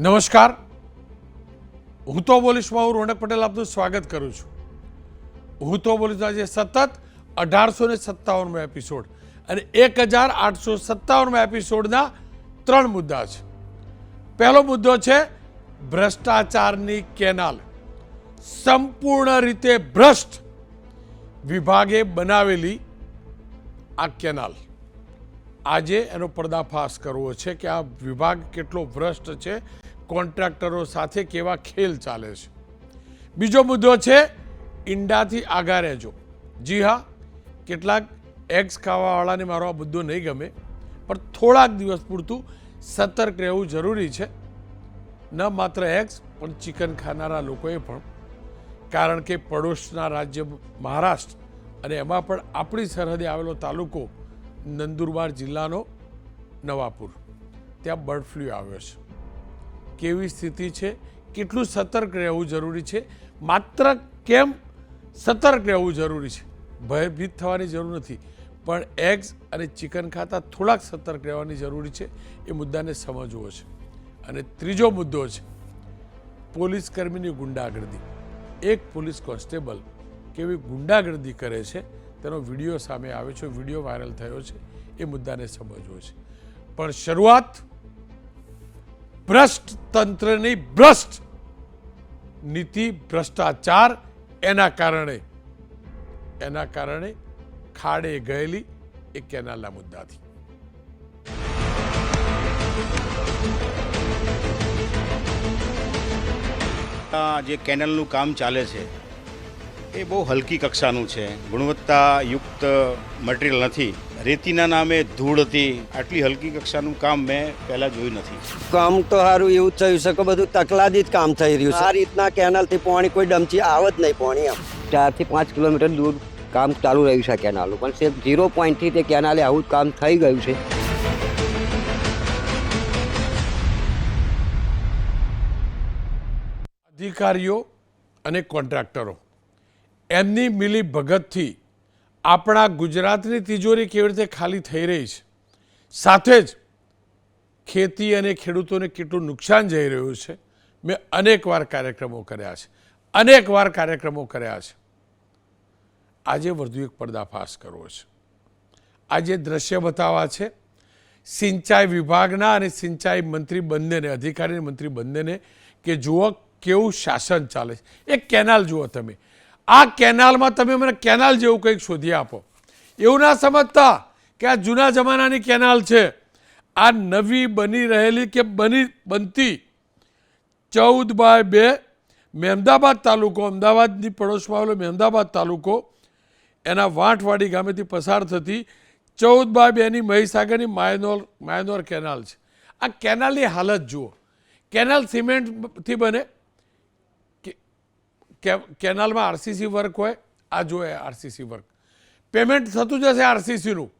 નમસ્કાર, હું તો બોલીશમાં હું રોનક પટેલ આપનું સ્વાગત કરું છું. હું તો બોલીશ આજે સતત 1857મો એપિસોડ અને 1857મા એપિસોડના 3 મુદ્દા છે. પહેલો મુદ્દો છે ભ્રષ્ટાચારની કેનાલ. સંપૂર્ણ રીતે ભ્રષ્ટ વિભાગે બનાવેલી આ કેનાલ. આજે એનો પર્દાફાશ કરવો છે કે આ વિભાગ કેટલો ભ્રષ્ટ છે, કોન્ટ્રાક્ટરો સાથે કેવા ખેલ ચાલે છે. બીજો મુદ્દો છે ઈંડાથી આગા રહેજો. જી હા, કેટલાક એગ્સ ખાવાવાળાને મારો આ મુદ્દો નહીં ગમે, પણ થોડાક દિવસ પૂરતું સતર્ક રહેવું જરૂરી છે. ન માત્ર એગ્સ પણ ચિકન ખાનારા લોકોએ પણ, કારણ કે પડોશના રાજ્ય મહારાષ્ટ્ર અને એમાં પણ આપણી સરહદે આવેલો તાલુકો નંદુરબાર જિલ્લાનો નવાપુર, ત્યાં બર્ડ ફ્લૂ આવ્યો છે. કેવી સ્થિતિ છે, કેટલું સતર્ક રહેવું જરૂરી છે, માત્ર કેમ સતર્ક રહેવું જરૂરી છે, ભયભીત થવાની જરૂર નથી, પણ એગ્સ અને ચિકન ખાતા થોડાક સતર્ક રહેવાની જરૂરી છે. એ મુદ્દાને સમજવો છે. અને ત્રીજો મુદ્દો છે પોલીસ કર્મીની ગુંડાગર્દી. એક પોલીસ કોન્સ્ટેબલ કેવી ગુંડાગર્દી કરે છે તેનો વિડીયો સામે આવ્યો છે, વિડીયો વાયરલ થયો છે. એ મુદ્દાને સમજવો છે. પણ શરૂઆત ભ્રષ્ટ તંત્રની ભ્રષ્ટ નીતિ, ભ્રષ્ટાચાર, એના કારણે ખાડે ગયેલી એ કેનાલના મુદ્દાથી. જે કેનલનું કામ ચાલે છે એ બહુ હલકી કક્ષાનું છે, ગુણવત્તાયુક્ત મટીરિયલ નથી. રેતીના નામે ધૂળ હતી. આટલી હલકી કક્ષાનું કામ મેં પહેલાં જોયું નથી. કામ તો સારું એવું જ થયું છે કે બધું તકલાદી જ કામ થઈ રહ્યું છે. આ રીતના કેનાલથી પાણી કોઈ ડમચી આવે જ નહીં. પાણી આમ 4 થી 5 કિલોમીટર દૂર કામ ચાલુ રહ્યું છે કેનાલનું, પણ સિર્ફ 0 પોઈન્ટથી તે કેનાલે આવું જ કામ થઈ ગયું છે. અધિકારીઓ અને કોન્ટ્રાક્ટરો એમની મિલી ભગતથી આપણા ગુજરાતની તિજોરી કેવી રીતે ખાલી થઈ રહી છે, સાથે જ ખેતી અને ખેડૂતોને કેટલું નુકસાન જઈ રહ્યું છે. મેં અનેકવાર કાર્યક્રમો કર્યા છે. આજે વધુ એક પર્દાફાશ કરવો છે. આજે દ્રશ્ય બતાવવા છે સિંચાઈ વિભાગના અને સિંચાઈ મંત્રી બંનેને, અધિકારી મંત્રી બંનેને, કે જુઓ કેવું શાસન ચાલે છે. એક કેનાલ જુઓ તમે. આ કેનાલમાં તમે મને કેનાલ જેવું કંઈક શોધી આપો. એવું ના સમજતા કે આ જૂના જમાનાની કેનાલ છે. આ નવી બની રહેલી કે બનતી 14/2 મહેમદાબાદ તાલુકો, અમદાવાદની પડોશમાં આવેલો મહેમદાબાદ તાલુકો, એના વાંઠવાડી ગામેથી પસાર થતી 14/2ની મહીસાગરની માયનોર કેનાલ છે. આ કેનાલની હાલત જુઓ. કેનાલ સિમેન્ટથી બને, કેનાલમાં આરસીસી વર્ક હોય. આ જોઈએ આરસીસી વર્ક. પેમેન્ટ થતું જશે આરસીસીનું,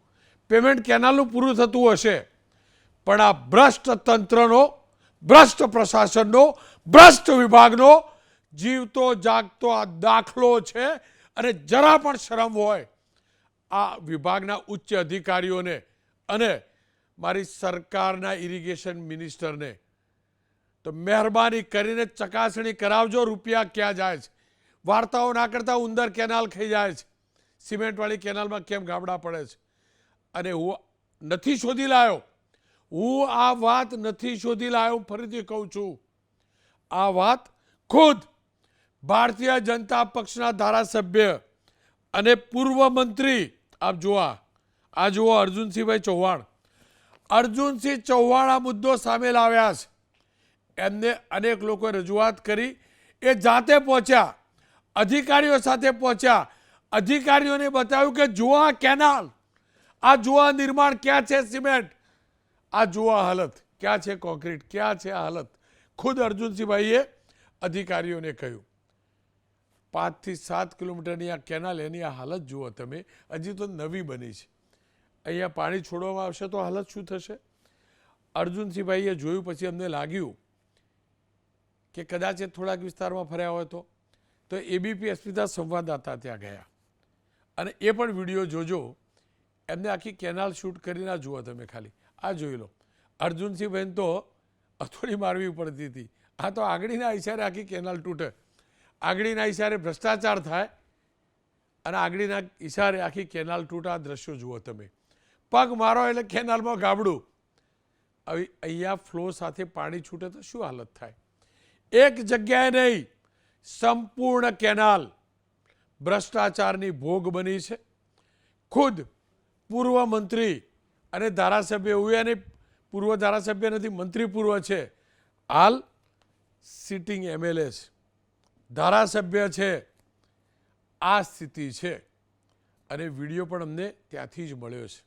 પેમેન્ટ કેનાલનું પૂરું થતું હશે, પણ આ ભ્રષ્ટ તંત્રનો, ભ્રષ્ટ પ્રશાસનનો, ભ્રષ્ટ વિભાગનો જીવતો જાગતો આ દાખલો છે. અને જરા પણ શરમ હોય આ વિભાગના ઉચ્ચ અધિકારીઓને અને મારી સરકારના ઇરિગેશન મિનિસ્ટરને, તો મહેરબાની કરીને ચકાસણી કરાવજો રૂપિયા ક્યાં જાય છે. વાર્તાઓ ના કરતા ઉંદર કેનાલ ખાઈ જાય છે. સિમેન્ટવાળી કેનાલમાં કેમ ગાબડા પડે છે. અને હું નથી શોધી લાયો, ફરીથી કહું છું. આ વાત ખુદ ભારતીય જનતા પક્ષના ધારાસભ્ય અને પૂર્વ મંત્રી, આપ જુઓ અર્જુનસિંહભાઈ ચૌહાણ આ મુદ્દો સામે લાવ્યા છે. એમને અનેક લોકોએ રજૂઆત કરી. એ જાતે પહોંચ્યા, અધિકારીઓ સાથે પહોંચ્યા, અધિકારીઓને બતાવ્યું કે જુઓ આ કેનાલ, આ જુઓ નિર્માણ ક્યાં છે, સિમેન્ટ, આ જુઓ હાલત ક્યાં છે, કોન્ક્રીટ ક્યાં છે, હાલત. ખુદ અર્જુનસિંહભાઈએ અધિકારીઓને કહ્યું 5 થી 7 કિલોમીટરની આ કેનાલ, એની આ હાલત જુઓ તમે. હજી તો નવી બની છે. અહીંયા પાણી છોડવામાં આવશે તો હાલત શું થશે? અર્જુનસિંહભાઈએ જોયું. પછી અમને લાગ્યું કે કદાચ એ થોડાક વિસ્તારમાં ફર્યા હોય તો એબીપી અસ્મિતા સંવાદદાતા ત્યાં ગયા અને એ પણ વિડીયો જોજો. એમને આખી કેનાલ શૂટ કરીને જુઓ તમે. ખાલી આ જોઈ લો. અર્જુનસિંહભાઈ તો હથોડી મારવી પડતી હતી. આ તો આગળીના ઇશારે આખી કેનાલ તૂટે, આગળીના ઇશારે ભ્રષ્ટાચાર થાય અને આગળીના ઇશારે આખી કેનાલ તૂટે. આ દ્રશ્યો જુઓ તમે, પગ મારો એટલે કેનાલમાં ગાબડું. અહીંયા ફ્લો સાથે પાણી છૂટે તો શું હાલત થાય? એક જગ્યાએ નહીં, સંપૂર્ણ કેનાલ ભ્રષ્ટાચારની ભોગ બની છે. ખુદ પૂર્વ મંત્રી અને ધારાસભ્ય, એવું એને પૂર્વ ધારાસભ્ય નથી, મંત્રી પૂર્વ છે, હાલ સિટિંગ એમએલએ છે, ધારાસભ્ય છે. આ સ્થિતિ છે અને વિડીયો પણ અમને ત્યાંથી જ મળ્યો છે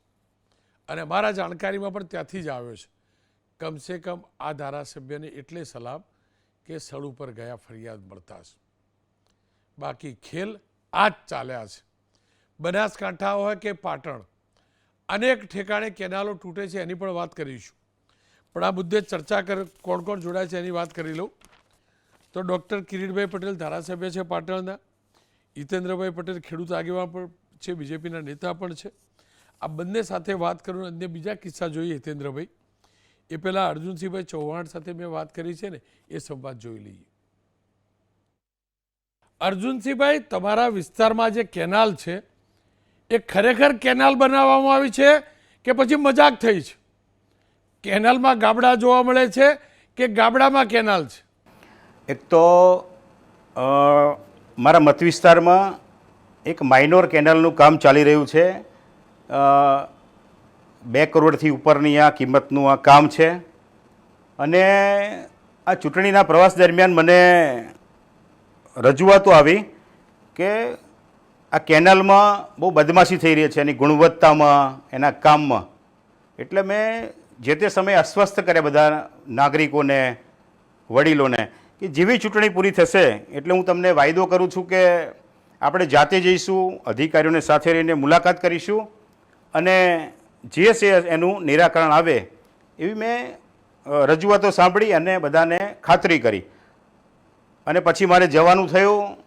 અને મારા જાણકારીમાં પણ ત્યાંથી જ આવ્યો છે. કમસે કમ આ ધારાસભ્યને એટલે સલામ કે સ્થળ ઉપર ગયા ફરિયાદ મળતા છે. બાકી ખેલ આ જ ચાલ્યા છે. બનાસકાંઠા હોય કે પાટણ, અનેક ઠેકાણે કેનાલો તૂટે છે, એની પણ વાત કરીશું. પણ આ મુદ્દે ચર્ચા કોણ કોણ જોડાય છે એની વાત કરી લઉં તો ડૉક્ટર કિરીટભાઈ પટેલ ધારાસભ્ય છે પાટણના, હિતેન્દ્રભાઈ પટેલ ખેડૂત આગેવાન પણ છે, બીજેપીના નેતા પણ છે. આ બંને સાથે વાત કરું, અન્ય બીજા કિસ્સા જોઈએ હિતેન્દ્રભાઈ. એ પહેલાં અર્જુનસિંહભાઈ ચૌહાણ સાથે મેં વાત કરી છે ને, એ સંવાદ જોઈ લઈએ. અર્જુનસિંહભાઈ, તમારા વિસ્તારમાં જે કેનાલ છે એ ખરેખર કેનાલ બનાવવામાં આવી છે કે પછી મજાક થઈ છે? કેનાલમાં ગાબડા જોવા મળે છે કે ગાબડામાં કેનાલ છે? એક તો મારા મત વિસ્તારમાં એક માઇનોર કેનાલનું કામ ચાલી રહ્યું છે. 2 કરોડથી ઉપરની આ કિંમતનું આ કામ છે અને આ ચૂંટણીના પ્રવાસ દરમિયાન મને રજૂઆતો આવી કે આ કેનાલમાં બહુ બદમાશી થઈ રહી છે એની ગુણવત્તામાં, એના કામમાં. એટલે મેં જે તે સમયે અસ્વસ્થ કર્યા બધા નાગરિકોને, વડીલોને કે જેવી ચૂંટણી પૂરી થશે એટલે હું તમને વાયદો કરું છું કે આપણે જાતે જઈશું, અધિકારીઓને સાથે રહીને મુલાકાત કરીશું અને જે છે એનું નિરાકરણ આવે એવી મેં રજૂઆતો સાંભળી અને બધાને ખાતરી કરી. અને પછી મારે જવાનું થયું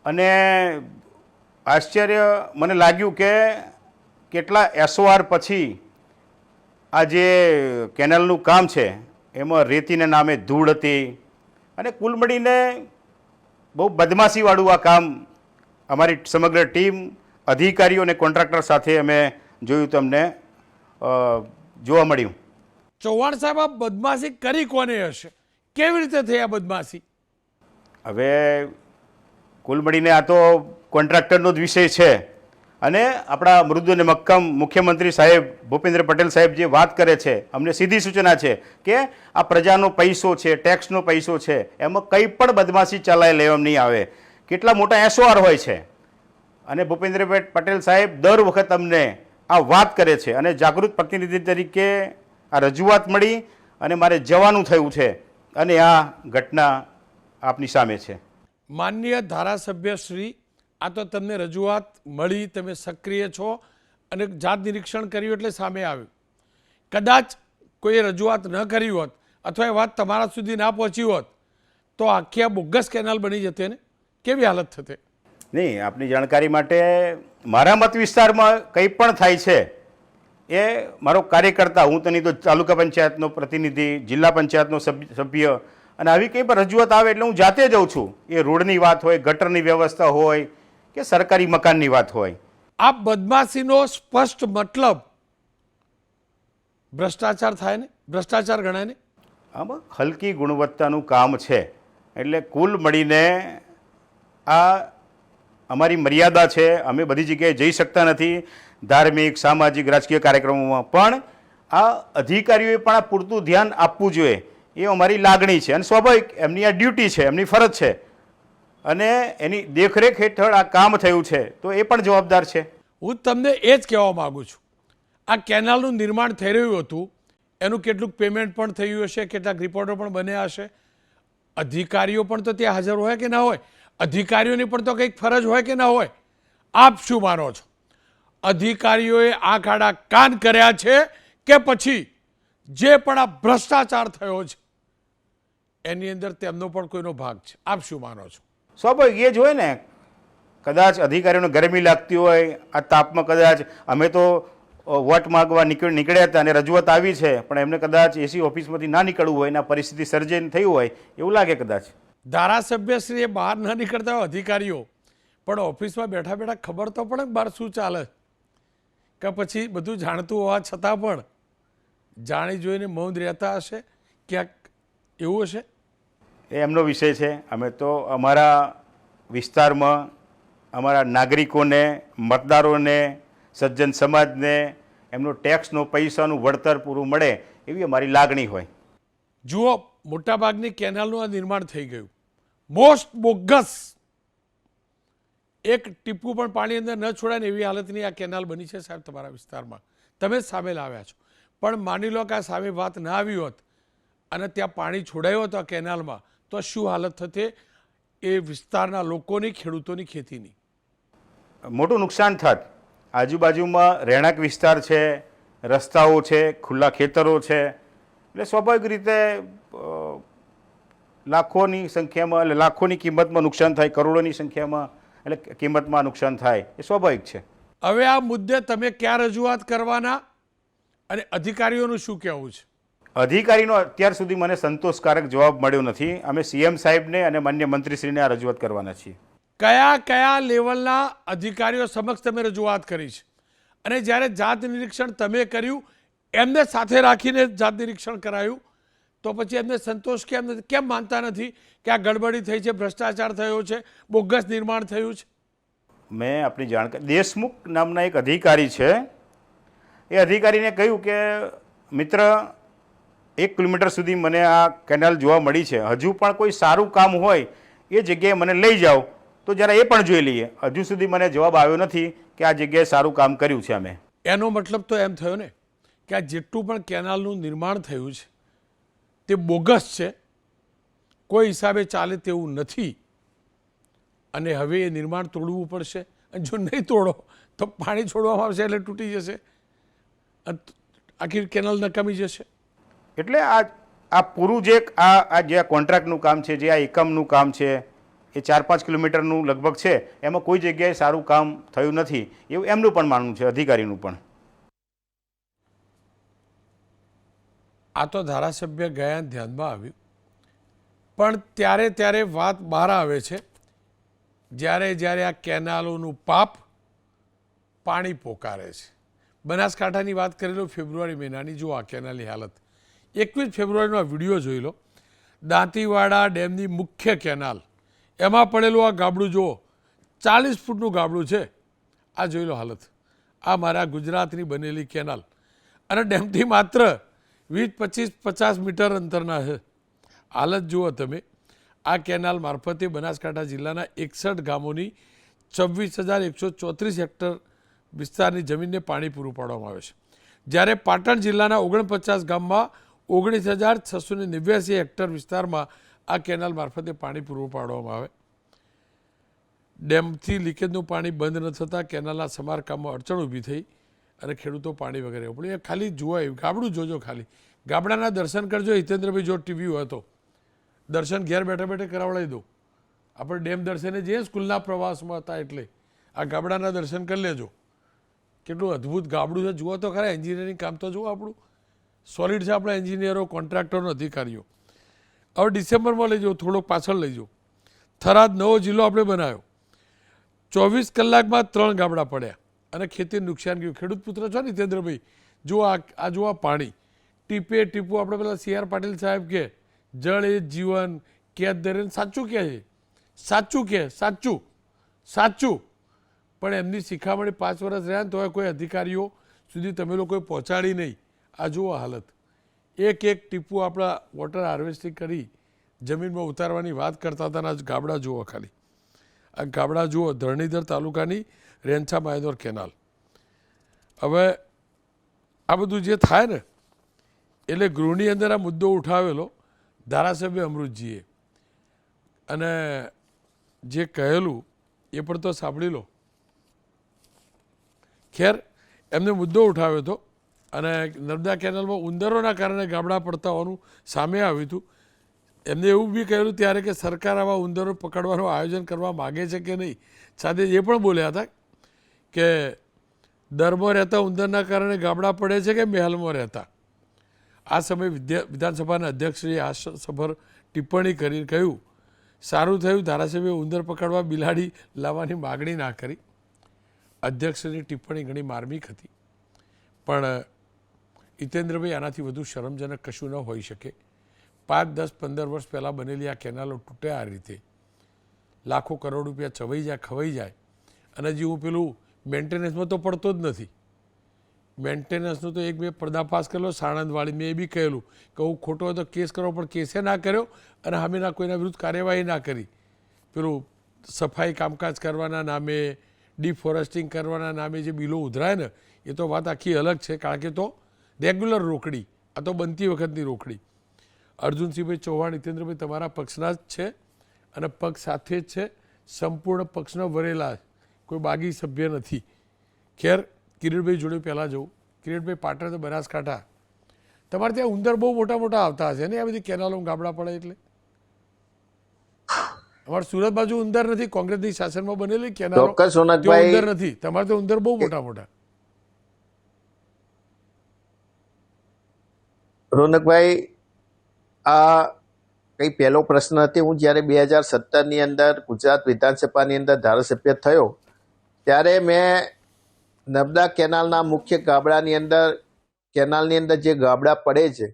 અને આશ્ચર્ય મને લાગ્યું કે કેટલા SOR પછી આ જે કેનાલનું કામ છે એમાં રેતીના નામે ધૂળ હતી અને કુલ મળીને બહુ બદમાશીવાળું આ કામ અમારી સમગ્ર ટીમ, અધિકારીઓ અને કોન્ટ્રાક્ટર સાથે અમે જોયું, તમને જોવા મળ્યું. ચૌહાણ સાહેબ, આ બદમાશી કરી કોને હશે? કેવી રીતે થઈ આ બદમાશી? હવે કુલ મળીને આ તો કોન્ટ્રાક્ટરનો જ વિષય છે અને આપણા મૃદુ અને મક્કમ મુખ્યમંત્રી સાહેબ ભૂપેન્દ્ર પટેલ સાહેબ જે વાત કરે છે, અમને સીધી સૂચના છે કે આ પ્રજાનો પૈસો છે, ટેક્સનો પૈસો છે, એમાં કંઈ પણ બદમાશી ચલાવી લેવામાં નહીં આવે. કેટલા મોટા SOR હોય છે અને ભૂપેન્દ્ર પટેલ સાહેબ દર વખત અમને આ વાત કરે છે અને જાગૃત પ્રતિનિધિ તરીકે આ રજૂઆત મળી અને મારે જવાનું થયું છે અને આ ઘટના આપની સામે છે. માનનીય ધારાસભ્ય શ્રી, આ તો તમને રજૂઆત મળી, તમે સક્રિય છો અને જાત નિરીક્ષણ કર્યું એટલે સામે આવ્યું. કદાચ કોઈએ રજૂઆત ન કરી હોત અથવા એ વાત તમારા સુધી ના પહોંચી હોત તો આખી આ બોગસ કેનાલ બની જતી ને કેવી હાલત થતી? નહીં, આપની જાણકારી માટે મારા મત વિસ્તારમાં કંઈ પણ થાય છે એ મારો કાર્યકર્તા, હું તો નહીં તો તાલુકા પંચાયતનો પ્રતિનિધિ, જિલ્લા પંચાયતનો સભ્ય, અને આવી કંઈ પણ રજૂઆત આવે એટલે હું જાતે જાઉં છું. એ રોડની વાત હોય, ગટરની વ્યવસ્થા હોય કે સરકારી મકાનની વાત હોય. આ બદમાશીનો સ્પષ્ટ મતલબ ભ્રષ્ટાચાર થાય ને, ભ્રષ્ટાચાર ગણાય ને? આમાં હલકી ગુણવત્તાનું કામ છે એટલે કુલ મળીને આ અમારી મર્યાદા છે. અમે બધી જગ્યાએ જઈ શકતા નથી ધાર્મિક, સામાજિક, રાજકીય કાર્યક્રમોમાં, પણ આ અધિકારીઓએ પણ આ પૂરતું ધ્યાન આપવું જોઈએ એ અમારી લાગણી છે અને સ્વાભાવિક એમની આ ડ્યુટી છે, એમની ફરજ છે અને એની દેખરેખ હેઠળ આ કામ થયું છે તો એ પણ જવાબદાર છે. હું તમને એ જ કહેવા માગું છું, આ કેનાલનું નિર્માણ થઈ રહ્યું હતું, એનું કેટલુંક પેમેન્ટ પણ થયું હશે, કેટલાક રિપોર્ટો પણ બન્યા હશે. અધિકારીઓ પણ તો ત્યાં હાજર હોય કે ના હોય? અધિકારીઓની પણ તો કંઈક ફરજ હોય કે ના હોય? આપ શું માનો છો? અધિકારીઓએ આંખ આડા કાન કર્યા છે કે પછી જે પણ આ ભ્રષ્ટાચાર થયો છે એની અંદર તેમનો પણ કોઈનો ભાગ છે? આપ શું માનો છો? સ્વાભાવિક એ જ હોય ને, કદાચ અધિકારીઓને ગરમી લાગતી હોય, આ તાપમાં કદાચ અમે તો વોટ માગવા નીકળ્યા હતા અને રજૂઆત આવી છે, પણ એમને કદાચ એસી ઓફિસમાંથી ના નીકળવું હોય એના પરિસ્થિતિ સર્જન થયું હોય એવું લાગે કદાચ. ધારાસભ્યશ્રીએ બહાર ન નીકળતા હોય અધિકારીઓ, પણ ઓફિસમાં બેઠા બેઠા ખબર તો પડે કે બહાર શું ચાલે, કે પછી બધું જાણતું હોવા છતાં પણ જાણી જોઈને મૌન રહેતા હશે, ક્યાંક એવું હશે. એ એમનો વિષય છે. અમે તો અમારા વિસ્તારમાં અમારા નાગરિકોને, મતદારોને, સજ્જન સમાજને એમનો ટેક્સનો પૈસાનું વળતર પૂરું મળે એવી અમારી લાગણી હોય. જુઓ, મોટાભાગની કેનાલનું આ નિર્માણ થઈ ગયું, મોસ્ટ બોગસ, એક ટીપું પણ પાણી અંદર ન છોડાય ને એવી હાલતની આ કેનાલ બની છે સાહેબ તમારા વિસ્તારમાં. તમે જ સામે લાવ્યા છો, પણ માની લો કે આ સામે વાત ના આવી હોત અને ત્યાં પાણી છોડાયું હતું આ કેનાલમાં, તો શું હાલત થતી એ વિસ્તારના લોકોની, ખેડૂતોની, ખેતીની? મોટું નુકસાન થાત. આજુબાજુમાં રહેણાંક વિસ્તાર છે, રસ્તાઓ છે, ખુલ્લા ખેતરો છે, એટલે સ્વાભાવિક રીતે લાખોની સંખ્યામાં, એટલે લાખોની કિંમતમાં નુકસાન થાય, કરોડોની સંખ્યામાં એટલે કિંમતમાં નુકસાન થાય એ સ્વાભાવિક છે. હવે આ મુદ્દે તમે ક્યાં રજૂઆત કરવાના અને અધિકારીઓનું શું કહેવું છે? અધિકારીનો અત્યાર સુધી મને સંતોષકારક જવાબ મળ્યો નથી. અમે સીએમ સાહેબને અને માન્ય મંત્રીશ્રીને આ રજૂઆત કરવાના છીએ. કયા કયા લેવલના અધિકારીઓ સમક્ષ તમે રજૂઆત કરી છે? અને જ્યારે જાત નિરીક્ષણ તમે કર્યું, એમને સાથે રાખીને જાત નિરીક્ષણ કરાયું, તો પછી એમને સંતોષ કેમ નથી? કેમ માનતા નથી કે આ ગડબડી થઈ છે, ભ્રષ્ટાચાર થયો છે, બોગસ નિર્માણ થયું છે? મેં આપણી જાણકારી, દેશમુખ નામના એક અધિકારી છે, એ અધિકારીને કહ્યું કે મિત્ર, 1 કિલોમીટર સુધી મને આ કેનાલ જોવા મળી છે, હજુ પણ કોઈ સારું કામ હોય એ જગ્યાએ મને લઈ જાઓ તો જરા એ પણ જોઈ લઈએ. હજુ સુધી મને જવાબ આવ્યો નથી કે આ જગ્યાએ સારું કામ કર્યું છે અમે. એનો મતલબ તો એમ થયો ને કે આ જેટલું પણ કેનાલનું નિર્માણ થયું છે તે બોગસ છે, કોઈ હિસાબે ચાલે તેવું નથી, અને હવે એ નિર્માણ તોડવું પડશે. અને જો નહીં તોડો તો પાણી છોડવામાં આવશે એટલે તૂટી જશે, આખી કેનાલ નકામી જશે. એટલે આ પૂરું જે જે કોન્ટ્રાક્ટનું કામ છે, જે આ એકમનું કામ છે, એ 4-5 કિલોમીટરનું લગભગ છે, એમાં કોઈ જગ્યાએ સારું કામ થયું નથી એવું એમનું પણ માનવું છે, અધિકારીનું પણ. આ તો ધારાસભ્ય ગયા ધ્યાનમાં આવ્યું, પણ ત્યારે વાત બહાર આવે છે જ્યારે આ કેનાલોનું પાપ પાણી પોકારે છે. બનાસકાંઠાની વાત કરી લો, ફેબ્રુઆરી મહિનાની, જો આ કેનાલની હાલત. 21 ફેબ્રુઆરીનો આ વિડીયો જોઈ લો, દાંતીવાડા ડેમની મુખ્ય કેનાલ, એમાં પડેલું આ ગાબડું જુઓ, 40 ફૂટનું ગાબડું છે. આ જોઈ લો હાલત. આ મારા ગુજરાતની બનેલી કેનાલ, અને ડેમથી માત્ર 20-25-50 મીટર અંતરના છે. હાલત જુઓ તમે. આ કેનાલ મારફતે બનાસકાંઠા જિલ્લાના 61 ગામોની 26,134 હેક્ટર વિસ્તારની જમીનને પાણી પૂરું પાડવામાં આવે છે, જ્યારે પાટણ જિલ્લાના 49 ગામમાં 19,689 હેક્ટર વિસ્તારમાં આ કેનાલ મારફતે પાણી પૂરું પાડવામાં આવે. ડેમથી લીકેજનું પાણી બંધ ન થતાં કેનાલના સમારકામમાં અડચણ ઊભી થઈ અને ખેડૂતો પાણી વગર રહેવું પડ્યું. એ ખાલી જોવાય, ગાબડું જોજો, ખાલી ગાબડાના દર્શન કરજો. હિતેન્દ્રભાઈ જો ટીવી હોય તો દર્શન ઘેર બેઠા બેઠે કરાવડાવી દો. આપણે ડેમ દર્શને જઈએ, સ્કૂલના પ્રવાસમાં હતા એટલે આ ગાબડાના દર્શન કરી લેજો. કેટલું અદ્ભુત ગાબડું છે, જુઓ તો ખરા. એન્જિનિયરિંગ કામ તો જુઓ, આપણું સોલિડ છે. આપણા એન્જિનિયરો, કોન્ટ્રાક્ટરો, અધિકારીઓ. હવે ડિસેમ્બરમાં લઈ જાઓ, થોડોક પાછળ લઈ જાઓ. થરાદ નવો જિલ્લો આપણે બનાવ્યો, 24 કલાકમાં 3 ગાબડા પડ્યા અને ખેતીને નુકસાન ગયું. ખેડૂત પુત્ર છો ને હિતેન્દ્રભાઈ, જુઓ આ જુઓ પાણી ટીપે ટીપું. આપણે પેલા CR પાટીલ સાહેબ કે જળ એ જીવન, કેદ દરેન, સાચું કહે છે, સાચું કહે, સાચું સાચું. પણ એમની શિખામણી 5 વર્ષ રહ્યા ને તો કોઈ અધિકારીઓ સુધી તમે લોકોએ પહોંચાડી નહીં. આ જુઓ હાલત. એક ટીપું આપણા વોટર હાર્વેસ્ટિંગ કરી જમીનમાં ઉતારવાની વાત કરતા હતા. આ ગાબડા જુઓ ખાલી. આ ગાબડા જુઓ, ધરણીધર તાલુકાની રેંછા માયનોર કેનાલ. હવે આ બધું જે થાય ને, એટલે ગૃહની અંદર આ મુદ્દો ઉઠાવેલો ધારાસભ્ય અમૃતજીએ, અને જે કહેલું એ પણ તો સાંભળી લો. ખેર, એમને મુદ્દો ઉઠાવ્યો હતો અને નર્મદા કેનાલમાં ઉંદરોના કારણે ગાબડા પડતા હોવાનું સામે આવ્યું હતું. એમને એવું બી કહેલું ત્યારે કે સરકાર આવા ઉંદરો પકડવાનું આયોજન કરવા માગે છે કે નહીં. સાથે એ પણ બોલ્યા હતા કે દરમાં રહેતા ઉંદરના કારણે ગામડા પડે છે કે મહેલમાં રહેતા? આ સમયે વિધાનસભાના અધ્યક્ષશ્રીએ હાસ્યસભર ટિપ્પણી કરીને કહ્યું, સારું થયું ધારાસભ્ય ઉંદર પકડવા બિલાડી લાવવાની માગણી ના કરી. અધ્યક્ષની ટિપ્પણી ઘણી માર્મિક હતી, પણ હિતેન્દ્રભાઈ આનાથી વધુ શરમજનક કશું ન હોઈ શકે. 5, 10, 15 વર્ષ પહેલાં બનેલી આ કેનાલો તૂટે આ રીતે, લાખો કરોડ રૂપિયા ચવાઈ જાય, ખવાઈ જાય, અને હજી હું પેલું મેન્ટેનન્સમાં તો પડતો જ નથી. મેન્ટેનન્સનું તો એક મેં પર્દાફાશ કરેલો સાણંદવાળી, મેં એ બી કહેલું કે હું ખોટો હોય તો કેસ કરો, પણ કેસે ના કર્યો અને સામેના કોઈના વિરુદ્ધ કાર્યવાહી ના કરી. પેલું સફાઈ કામકાજ કરવાના નામે, ડિફોરેસ્ટિંગ કરવાના નામે જે બિલો ઉધરાય ને, એ તો વાત આખી અલગ છે, કારણ કે તો રેગ્યુલર રોકડી, આ તો બનતી વખતની રોકડી. અર્જુનસિંહભાઈ ચૌહાણ, હિતેન્દ્રભાઈ તમારા પક્ષના જ છે અને પક્ષ સાથે જ છે, સંપૂર્ણ પક્ષનો વરેલા, કોઈ બાગી સભ્ય નથી. ખેર, કિરીટભાઈ જોડે પહેલાં જવું. કિરીટભાઈ, પાટણ તો બનાસકાંઠા, તમારે ત્યાં ઉંદર બહુ મોટા મોટા આવતા હશે ને આ બધી કેનાલો ગામડા પડે એટલે? અમારે સુરત બાજુ ઉંદર નથી, કોંગ્રેસની શાસનમાં બનેલી કેનાલો ઉંદર નથી, તમારે તો ઉંદર બહુ મોટા મોટા. રોનકભાઈ, આ કઈ પહેલો પ્રશ્ન હતી. હું જ્યારે 2017ની અંદર ગુજરાત વિધાનસભાની અંદર ધારાસભ્ય થયો ત્યારે મેં નર્મદા કેનાલના મુખ્ય ગાબડાની અંદર, કેનાલની અંદર જે ગાબડા પડે છે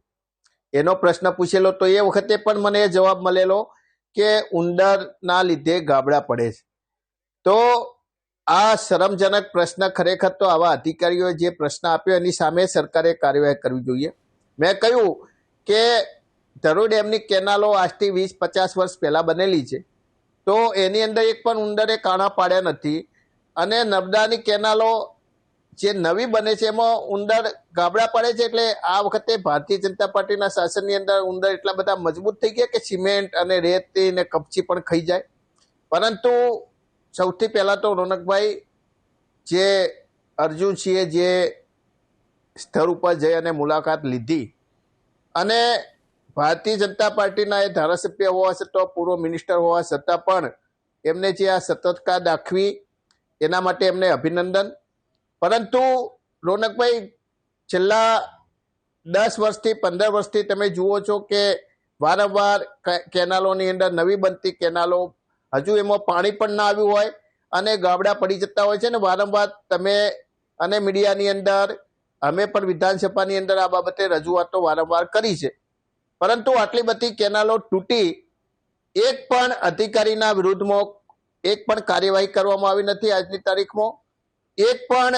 એનો પ્રશ્ન પૂછેલો, તો એ વખતે પણ મને એ જવાબ મળેલો કે ઉંદરના લીધે ગાબડા પડે છે. તો આ શરમજનક પ્રશ્ન ખરેખર તો આવા અધિકારીઓએ જે પ્રશ્ન આપ્યો એની સામે સરકારે કાર્યવાહી કરવી જોઈએ. મેં કહ્યું કે ધરોઈ ડેમની કેનાલો આજથી 20-50 વર્ષ પહેલાં બનેલી છે, તો એની અંદર એક પણ ઉંદરે કાણા પાડ્યા નથી, અને નર્મદાની કેનાલો જે નવી બને છે એમાં ઉંદર ગાબડા પડે છે. એટલે આ વખતે ભારતીય જનતા પાર્ટીના શાસનની અંદર ઉંદર એટલા બધા મજબૂત થઈ ગયા કે સિમેન્ટ અને રેતી ને કપચી પણ ખાઈ જાય. પરંતુ સૌથી પહેલાં તો રોનકભાઈ, જે અર્જુનસિંહે જે સ્થળ ઉપર જઈ અને મુલાકાત લીધી, અને ભારતીય જનતા પાર્ટીના એ ધારાસભ્ય હોવા છતાં, પૂર્વ મિનિસ્ટર હોવા છતાં પણ એમને જે આ સતર્કતા દાખવી એના માટે એમને અભિનંદન. પરંતુ રોનકભાઈ, છેલ્લા 10 વર્ષથી 15 વર્ષથી તમે જુઓ છો કે વારંવાર કેનાલોની અંદર, નવી બનતી કેનાલો, હજુ એમાં પાણી પણ ના આવ્યું હોય અને ગાબડા પડી જતા હોય છે ને. વારંવાર તમે અને મીડિયાની અંદર, અમે પણ વિધાનસભાની અંદર આ બાબતે રજૂઆતો વારંવાર કરી છે. પરંતુ આટલી બધી કેનાલો તૂટી, એક પણ અધિકારીના વિરુદ્ધમાં એક પણ કાર્યવાહી કરવામાં આવી નથી આજની તારીખમાં. એક પણ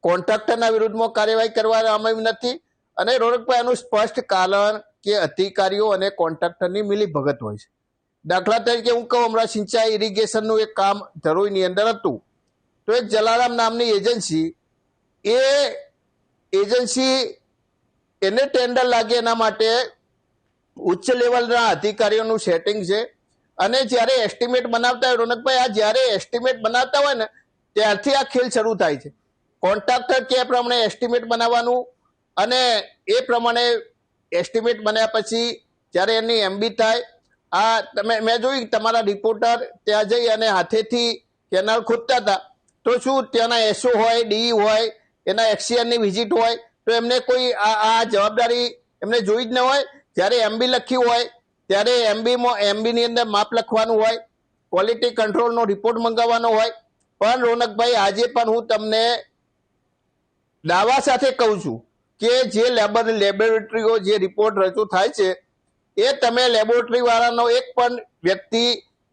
કોન્ટ્રાક્ટરના વિરુદ્ધમાં કાર્યવાહી કરવામાં આવી નથી. અને રોનકભાઈ, આનું સ્પષ્ટ કારણ કે અધિકારીઓ અને કોન્ટ્રાક્ટરની મિલીભગત હોય છે. દાખલા તરીકે હું કહું, હમણાં સિંચાઈ ઇરિગેશનનું એક કામ ધરોઈની અંદર હતું, તો એક જલારામ નામની એજન્સી, એ એજન્સી એને ટેન્ડર લાગે એના માટે ઉચ્ચ લેવલના અધિકારીઓનું સેટિંગ છે. અને જ્યારે એસ્ટિમેટ બનાવતા હોય રોનકભાઈ, આ જ્યારે એસ્ટિમેટ બનાવતા હોય ને ત્યારથી આ ખેલ શરૂ થાય છે. કોન્ટ્રાક્ટર કે પ્રમાણે એસ્ટિમેટ બનાવવાનું, અને એ પ્રમાણે એસ્ટિમેટ બન્યા પછી જ્યારે એની એમબી થાય, આ મેં જોયું તમારા રિપોર્ટર ત્યાં જઈ અને હાથેથી કેનાલ ખોદતા હતા, તો શું ત્યાંના એસઓ હોય, ડીઈ હોય, એના એક્સીઆરની વિઝિટ હોય, તો એમને કોઈ આ જવાબદારી એમને જોઈ જ ન હોય. જ્યારે એમબી લખ્યું હોય ત્યારે એમબીની અંદર માપ લખવાનું હોય, ક્વોલિટી કંટ્રોલનો રિપોર્ટ મંગાવવાનો હોય. પણ રોનકભાઈ, આજે પણ હું તમને દાવા સાથે કહું છું કે જે લેબોરેટરીઓ જે રિપોર્ટ રજૂ થાય છે, એ તમે લેબોરેટરી વાળાનો એક પણ વ્યક્તિ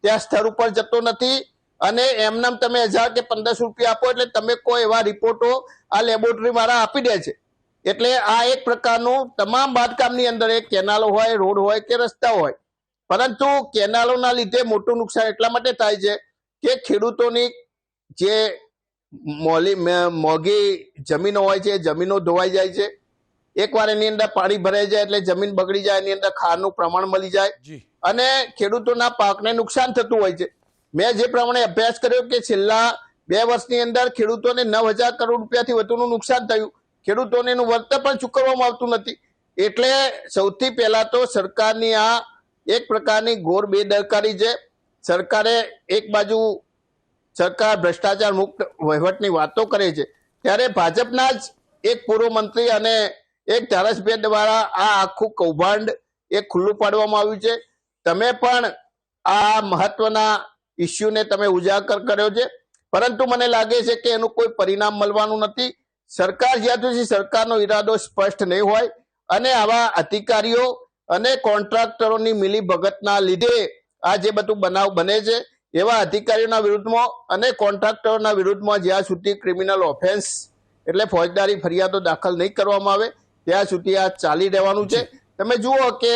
ત્યાં સ્થળ ઉપર જતો નથી. અને એમનામ તમે 1000 કે 1500 રૂપિયા આપો એટલે તમે કોઈ એવા રિપોર્ટો આ લેબોરેટરી વાળા આપી દે છે. એટલે આ એક પ્રકારનું તમામ બાંધકામની અંદર, એક કેનાલો હોય, રોડ હોય કે રસ્તા હોય, પરંતુ કેનાલોના લીધે મોટું નુકસાન એટલા માટે થાય છે કે ખેડૂતોની જે મોંઘી જમીનો હોય છે, જમીનો ધોવાઈ જાય છે. એકવાર એની અંદર પાણી ભરાઈ જાય એટલે જમીન બગડી જાય, એની અંદર ખારનું પ્રમાણ મળી જાય અને ખેડૂતોના પાકને નુકસાન થતું હોય છે. મેં જે પ્રમાણે અભ્યાસ કર્યો કે છેલ્લા 2 વર્ષની અંદર ખેડૂતોને 9000 કરોડ રૂપિયાથી વધુનું નુકસાન થયું. ખેડૂતોને એનું વળતર પણ ચૂકવવામાં આવતું નથી. એટલે સૌથી પહેલા તો સરકારની આ એક પ્રકારની ઘોર બેદરકારી છે. સરકારે એક બાજુ સરકાર ભ્રષ્ટાચાર મુક્ત વહીવટની વાતો કરે છે, ત્યારે ભાજપના જ એક પૂર્વ મંત્રી અને એક ધારાસભ્ય દ્વારા આ આખું કૌભાંડ એ ખુલ્લું પાડવામાં આવ્યું છે. તમે પણ આ મહત્વના ઇસ્યુને તમે ઉજાગર કર્યો છે, પરંતુ મને લાગે છે કે એનું કોઈ પરિણામ મળવાનું નથી. સરકાર જ્યાં સુધી સરકારનો ઈરાદો સ્પષ્ટ નહીં હોય અને આવા અધિકારીઓ અને કોન્ટ્રાક્ટરોની મિલીભગતના લીધે આ જે બધું બનાવ બને છે, એવા અધિકારીઓના વિરુદ્ધમાં અને કોન્ટ્રાક્ટરોના વિરુદ્ધમાં જ્યાં સુધી ક્રિમિનલ ઓફેન્સ એટલે ફોજદારી ફરિયાદો દાખલ નહીં કરવામાં આવે ત્યાં સુધી આ ચાલી રહેવાનું છે. તમે જુઓ કે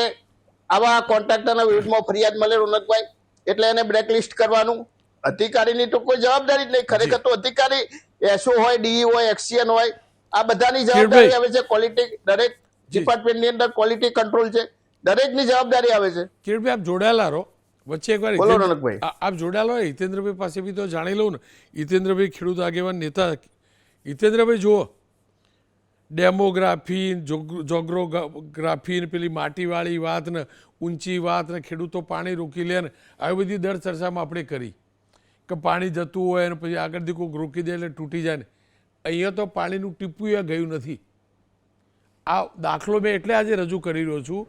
આવા કોન્ટ્રાક્ટરના વિરુદ્ધમાં ફરિયાદ મળે રોનકભાઈ એટલે એને બ્લેકલિસ્ટ કરવાનું, અધિકારીની તો કોઈ જવાબદારી જ નહીં. ખરેખર તો અધિકારી એસઓ હોય, ડીઈ હોય, એક્સીએન હોય, આ બધાની જવાબદારી આવે છે. ક્વોલિટી દરેક ડિપાર્ટમેન્ટની અંદર ક્વોલિટી કંટ્રોલ છે, દરેકની જવાબદારી આવે છે. કિરીટભાઈ આપ જોડાયેલા રહો વચ્ચે એકવાર બોલો રોનકભાઈ. આપ જોડાયેલા હોય હિતેન્દ્રભાઈ પાસે બી તો જાણી લઉં ને. હિતેન્દ્રભાઈ ખેડૂત આગેવાન નેતા. હિતેન્દ્રભાઈ જુઓ, ડેમોગ્રાફી, જોગ્રોગ્રાફી, પેલી માટીવાળી વાત ને ઊંચી વાત ને ખેડૂતો પાણી રોકી લે ને આવી બધી દર ચર્ચામાં આપણે કરી કે પાણી જતું હોય ને પછી આગળથી કોઈક રોકી દે એટલે તૂટી જાય ને. અહીંયા તો પાણીનું ટીપું એ ગયું નથી. આ દાખલો મેં એટલે આજે રજૂ કરી રહ્યો છું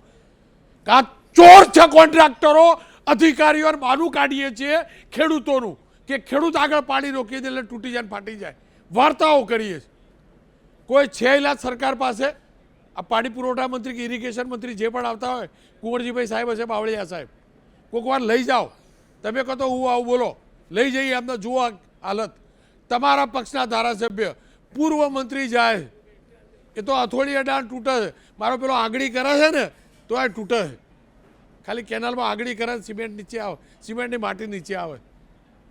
કે આ ચોર છે કોન્ટ્રાક્ટરો, અધિકારીઓ બાનું કાઢીએ છીએ ખેડૂતોનું કે ખેડૂત આગળ પાણી રોકી દે એટલે તૂટી જાય ને ફાટી જાય. વાર્તાઓ કરીએ છીએ. કોઈ છે ઇલાજ સરકાર પાસે? આ પાણી પુરવઠા મંત્રી કે ઇરિગેશન મંત્રી જે પણ આવતા હોય, કુંવરજીભાઈ સાહેબ હશે, બાવળિયા સાહેબ, કોઈક વાર લઈ જાઓ. તમે કહો તો હું આવું બોલો, લઈ જઈએ એમને જુઓ હાલત. તમારા પક્ષના ધારાસભ્ય પૂર્વ મંત્રી જાય એ તો હથોડી અડાણ તૂટે છે. મારો પેલો આંગળી કરે છે ને તો એ તૂટે છે. ખાલી કેનાલમાં આંગળી કરે, સિમેન્ટ નીચે આવે, સિમેન્ટની માટી નીચે આવે.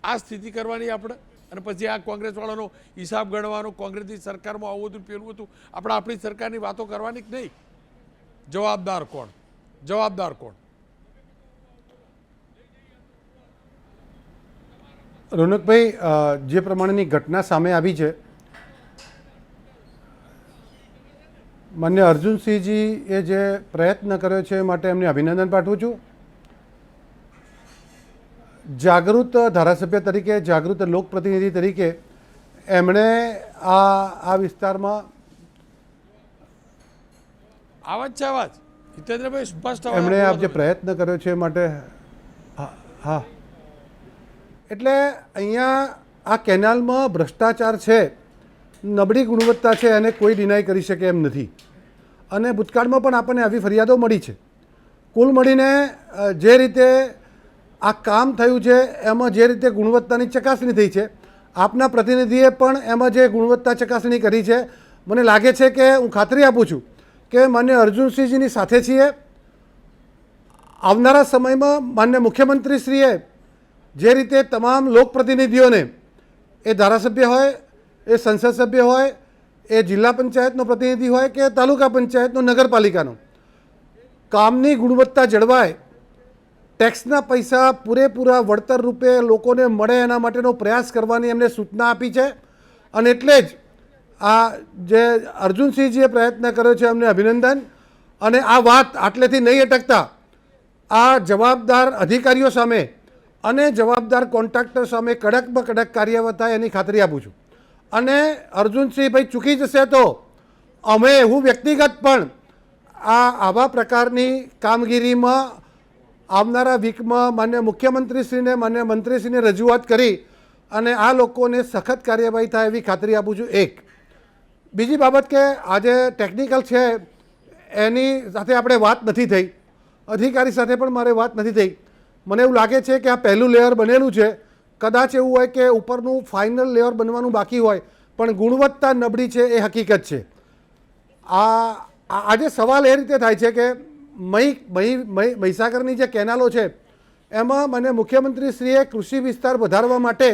આ સ્થિતિ કરવાની આપણે, અને પછી આ કોંગ્રેસવાળાનો હિસાબ ગણવાનો, કોંગ્રેસની સરકારમાં આવું હતું પેલું હતું. આપણે આપણી સરકારની વાતો કરવાની જ નહીં. જવાબદાર કોણ? જવાબદાર કોણ? રોનકભાઈ, જે પ્રમાણેની ઘટના સામે આવી છે, માન્ય અર્જુનસિંહજીએ જે પ્રયત્ન કર્યો છે એ માટે એમને અભિનંદન પાઠવું છું. જાગૃત ધારાસભ્ય તરીકે, જાગૃત લોકપ્રતિનિધિ તરીકે એમણે આ વિસ્તારમાં આવાજ છે, આવાજ હિતેન્દ્રભાઈ સ્પષ્ટ એમણે આ જે પ્રયત્ન કર્યો છે એ માટે હા, એટલે અહીંયા આ કેનાલમાં ભ્રષ્ટાચાર છે, નબળી ગુણવત્તા છે, એને કોઈ ડિનાય કરી શકે એમ નથી. અને ભૂતકાળમાં પણ આપણને આવી ફરિયાદો મળી છે. કુલ મળીને જે રીતે આ કામ થયું છે એમાં જે રીતે ગુણવત્તાની ચકાસણી થઈ છે, આપના પ્રતિનિધિએ પણ એમાં જે ગુણવત્તા ચકાસણી કરી છે, મને લાગે છે કે હું ખાતરી આપું છું કે માન્ય અર્જુનસિંહજીની સાથે છીએ. આવનારા સમયમાં માન્ય મુખ્યમંત્રીશ્રીએ જે રીતે તમામ લોકપ્રતિનિધિઓને, એ ધારાસભ્ય હોય, એ સંસદ સભ્ય હોય, એ જિલ્લા પંચાયતનો પ્રતિનિધિ હોય કે તાલુકા પંચાયતનો, નગરપાલિકાનો, કામની ગુણવત્તા જળવાય, ટેક્સના પૈસા પૂરેપૂરા વળતર રૂપે લોકોને મળે એના માટેનો પ્રયાસ કરવાની એમને સૂચના આપી છે. અને એટલે જ આ જે અર્જુનસિંહજીએ પ્રયત્ન કર્યો છે એમને અભિનંદન. અને આ વાત આટલેથી નહીં અટકતા આ જવાબદાર અધિકારીઓ સામે અને જવાબદાર કોન્ટ્રાક્ટર સામે કડકમાં કડક કાર્યવાહી થાય એની ખાતરી આપું છું. અને અર્જુનસિંહભાઈ ચૂકી જશે તો અમે, હું વ્યક્તિગત પણ આવા પ્રકારની કામગીરીમાં આવનારા વીકમાં માન્ય મુખ્યમંત્રીશ્રીને, માન્ય મંત્રીશ્રીને રજૂઆત કરી અને આ લોકોને સખત કાર્યવાહી થાય એવી ખાતરી આપું છું. એક બીજી બાબત કે આજે ટેકનિકલ છે એની સાથે આપણે વાત નથી થઈ, અધિકારી સાથે પણ મારે વાત નથી થઈ. મને એવું લાગે છે કે આ પહેલું લેયર બનેલું છે. કદાચ એવું હોય કે ઉપરનું ફાઇનલ લેયર બનવાનું બાકી હોય, પણ ગુણવત્તા નબળી છે એ હકીકત છે. આજે સવાલ એ રીતે થાય છે કે મહીસાગરની જે કેનાલો છે એમાં મને મુખ્યમંત્રીશ્રીએ કૃષિ વિસ્તાર વધારવા માટે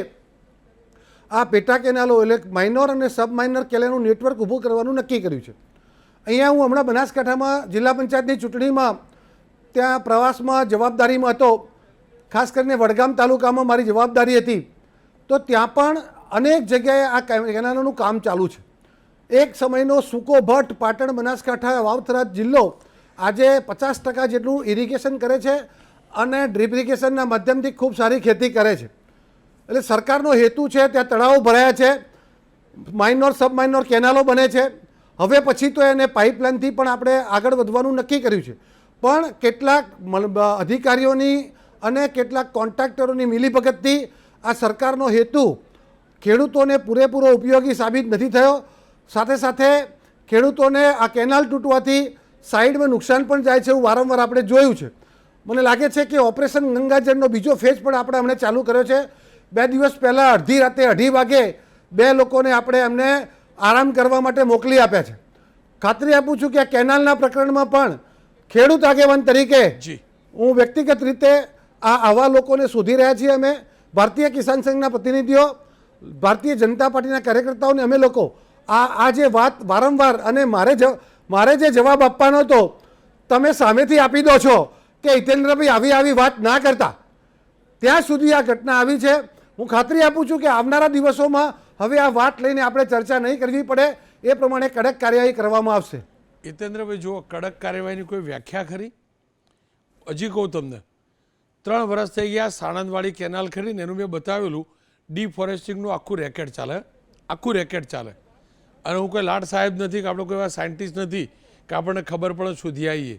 આ પેટા કેનાલો એટલે માઇનોર અને સબ માઇનર કેનાલનું નેટવર્ક ઊભું કરવાનું નક્કી કર્યું છે. અહીંયા હું હમણાં બનાસકાંઠામાં જિલ્લા પંચાયતની ચૂંટણીમાં ત્યાં પ્રવાસમાં જવાબદારીમાં હતો. ખાસ કરીને વડગામ તાલુકામાં મારી જવાબદારી હતી. તો ત્યાં પણ અનેક જગ્યાએ આ કેનાલોનું કામ ચાલુ છે. એક સમયનો સૂકો ભટ્ટ પાટણ, બનાસકાંઠા, વાવથરા જિલ્લો આજે 50% જેટલું ઇરિગેશન કરે છે અને ડ્રીપ ઇરિગેશનના માધ્યમથી ખૂબ સારી ખેતી કરે છે. એટલે સરકારનો હેતુ છે ત્યાં તળાવો ભરાયા છે, માઇનોર સબ માઇનોર કેનાલો બને છે. હવે પછી તો એને પાઇપલાઇનથી પણ આપણે આગળ વધવાનું નક્કી કર્યું છે. પણ કેટલાક અધિકારીઓની અને કેટલાક કોન્ટ્રાક્ટરોની મિલીભગતથી આ સરકારનો હેતુ ખેડૂતોને પૂરેપૂરો ઉપયોગી સાબિત નથી થયો. સાથે સાથે ખેડૂતોને આ કેનાલ તૂટવાથી સાઈડમાં નુકસાન પણ જાય છે એવું વારંવાર આપણે જોયું છે. મને લાગે છે કે ઓપરેશન ગંગાજળનો બીજો ફેઝ પણ આપણે હમણાં ચાલુ કર્યો છે. 2 દિવસ પહેલાં અડધી રાતે 2:30 વાગે 2 લોકોને આપણે એમને આરામ કરવા માટે મોકલી આપ્યા છે. ખાતરી આપું છું કે આ કેનાલના પ્રકરણમાં પણ ખેડૂત આગેવાન તરીકે હું વ્યક્તિગત રીતે આવા લોકોને શોધી રહ્યા છીએ. અમે ભારતીય કિસાન સંઘના પ્રતિનિધિઓ, ભારતીય જનતા પાર્ટીના કાર્યકર્તાઓને અમે લોકો આ જે વાત વારંવાર અને મારે જે જવાબ આપવાનો હતો તમે સામેથી આપી દો છો કે હિતેન્દ્રભાઈ આવી વાત ના કરતા, ત્યાં સુધી આ ઘટના આવી છે. હું ખાતરી આપું છું કે આવનારા દિવસોમાં હવે આ વાત લઈને આપણે ચર્ચા નહીં કરવી પડે, એ પ્રમાણે કડક કાર્યવાહી કરવામાં આવશે. હિતેન્દ્રભાઈ, જુઓ, કડક કાર્યવાહીની કોઈ વ્યાખ્યા ખરી? હજી કહું તમને, 3 વર્ષ થઈ ગયા સાણંદવાડી કેનાલ ખરીને એનું મેં બતાવેલું ડિફોરેસ્ટિંગનું આખું રેકેટ ચાલે. અને હું કોઈ લાડ સાહેબ નથી કે આપણે કોઈ એવા સાયન્ટિસ્ટ નથી કે આપણને ખબર પડે શોધી આવીએ.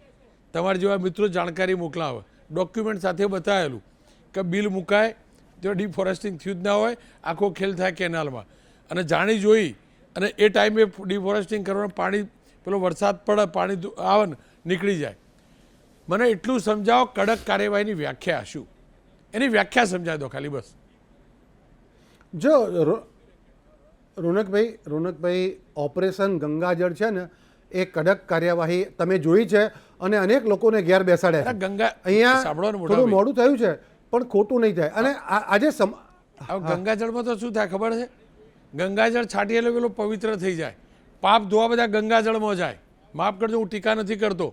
તમારા જેવા મિત્રો જાણકારી મોકલાવે, ડોક્યુમેન્ટ સાથે બતાવેલું કે બિલ મુકાય તો ડિફોરેસ્ટિંગ થયું જ ના હોય, આખો ખેલ થાય કેનાલમાં. અને જાણી જોઈ અને એ ટાઈમે ડિફોરેસ્ટિંગ કરવાનું, પાણી પેલો વરસાદ પડે, પાણી આવે ને નીકળી જાય. મને એટલું સમજાવો, કડક કાર્યવાહીની વ્યાખ્યા શું? એની વ્યાખ્યા સમજાવી દો ખાલી, બસ. જો રોનકભાઈ, ઓપરેશન ગંગાજળ છે ને એ કડક કાર્યવાહી તમે જોઈ છે અને અનેક લોકોને ઘેર બેસાડ્યા છે. અહીંયા થોડું મોડું થયું છે પણ ખોટું નહીં થાય. અને આજે ગંગાજળમાં તો શું થાય ખબર છે? ગંગાજળ છાંટીએ એટલે પેલો પવિત્ર થઈ જાય, પાપ ધોવા બધા ગંગાજળમાં જાય. માફ કરજો, હું ટીકા નથી કરતો,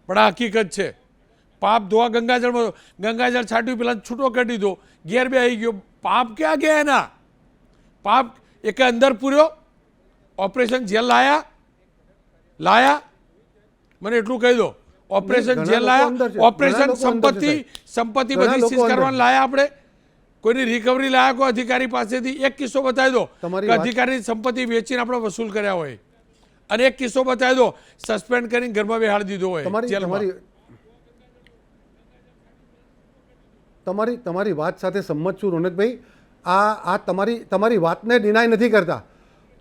પણ આ હકીકત છે. પાપ ધોવા ગંગાજળ છાંટ્યું, પેલા છૂટો કરી દીધો, ઘેર બે આવી ગયો, પાપ ક્યાં ગયા એના? પાપ એક અંદર પૂર્યો, ઓપરેશન જેલ લાયા, મને એટલું કહી દો. ઓપરેશન જેલ લાયા, ઓપરેશન સંપત્તિ બધી સીઝ કરવાનું લાયા આપણે. કોઈની રિકવરી લાયા કોઈ અધિકારી પાસેથી? એક કિસ્સો બતાવી દો કે અધિકારીની સંપત્તિ વેચીને આપણે વસૂલ કર્યા હોય. અને એક કિસ્સો બતાવી દો સસ્પેન્ડ કરીને ઘરમાં બેહાડી દીધો હોય. તમારી વાત સાથે સંમત છું રોનકભાઈ. આ તમારી વાતને ડિનાય નથી કરતા,